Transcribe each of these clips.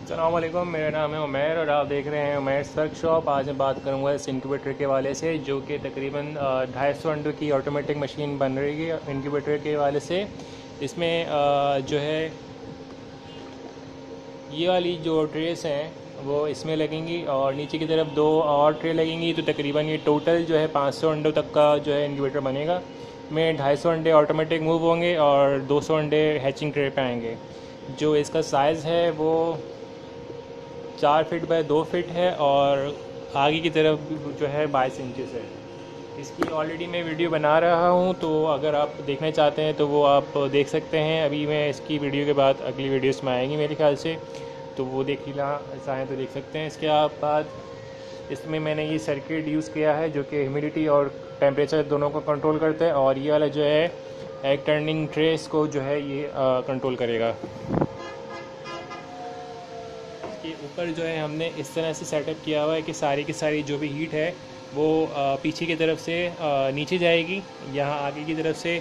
अस्सलाम वालेकुम, मेरा नाम है उमैर और आप देख रहे हैं उमैर वर्कशॉप। आज मैं बात करूंगा इस इंक्यूबेटर के वाले से, जो कि तकरीबन 250 अंडों की ऑटोमेटिक मशीन बन रही है इंक्यूबेटर के वाले से। इसमें जो है ये वाली जो ट्रेस हैं वो इसमें लगेंगी और नीचे की तरफ दो और ट्रे लगेंगी, तो तकरीबन ये टोटल जो है 500 अंडों तक का जो है इंक्यूबेटर बनेगा। में 250 अंडे ऑटोमेटिक मूव होंगे और 200 अंडे हैचिंग ट्रे पे आएंगे। जो इसका साइज़ है वो 4 फीट बाय 2 फीट है और आगे की तरफ जो है 22 इंचज़ है। इसकी ऑलरेडी मैं वीडियो बना रहा हूँ, तो अगर आप देखना चाहते हैं तो वो आप देख सकते हैं। अभी मैं इसकी वीडियो के बाद अगली वीडियोस में आएंगी मेरे ख्याल से, तो वो देख लेना चाहें तो देख सकते हैं। इसके बाद इसमें मैंने ये सर्किट यूज़ किया है जो कि ह्यूमिडिटी और टेम्परेचर दोनों को कंट्रोल करता है, और ये वाला जो है एक टर्निंग ट्रेस को जो है ये कंट्रोल करेगा। इसके ऊपर जो है हमने इस तरह से सेटअप किया हुआ है कि सारी की सारी जो भी हीट है वो पीछे की तरफ से नीचे जाएगी, यहाँ आगे की तरफ से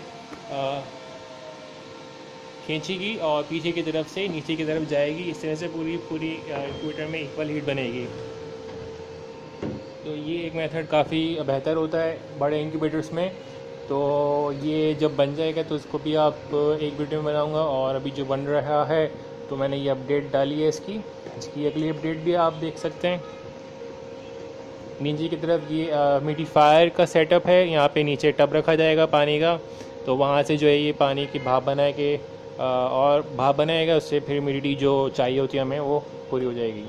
खींचेगी और पीछे की तरफ से नीचे की तरफ जाएगी। इस तरह से पूरी इंक्यूबेटर में इक्वल हीट बनेगी। तो ये एक मेथड काफ़ी बेहतर होता है बड़े इंक्यूबेटर्स में। तो ये जब बन जाएगा तो इसको भी आप एक वीडियो में बनाऊंगा, और अभी जो बन रहा है तो मैंने ये अपडेट डाली है इसकी अगली अपडेट भी आप देख सकते हैं। नीचे की तरफ ये ह्यूमिडिफायर का सेटअप है, यहाँ पे नीचे टब रखा जाएगा पानी का, तो वहाँ से जो है ये पानी की भाप बना के और भाप बनाएगा, उससे फिर ह्यूमिडिटी जो चाहिए होती है हमें वो पूरी हो जाएगी।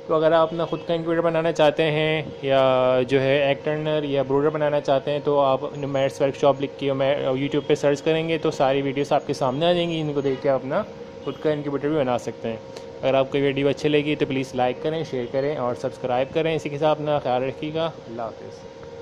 तो अगर आप अपना ख़ुद का इंक्यूबेटर बनाना चाहते हैं या जो है एग टर्नर या ब्रूडर बनाना चाहते हैं, तो आप उमैर वर्कशॉप लिख के यूट्यूब पे सर्च करेंगे तो सारी वीडियोस आपके सामने आ जाएंगी। इनको देख के आप अपना खुद का इंक्यूबेटर भी बना सकते हैं। अगर आपको वीडियो अच्छी लगी तो प्लीज़ लाइक करें, शेयर करें और सब्सक्राइब करें। इसी के साथ अपना ख्याल रखिएगा। अल्लाह हाफ़िज़।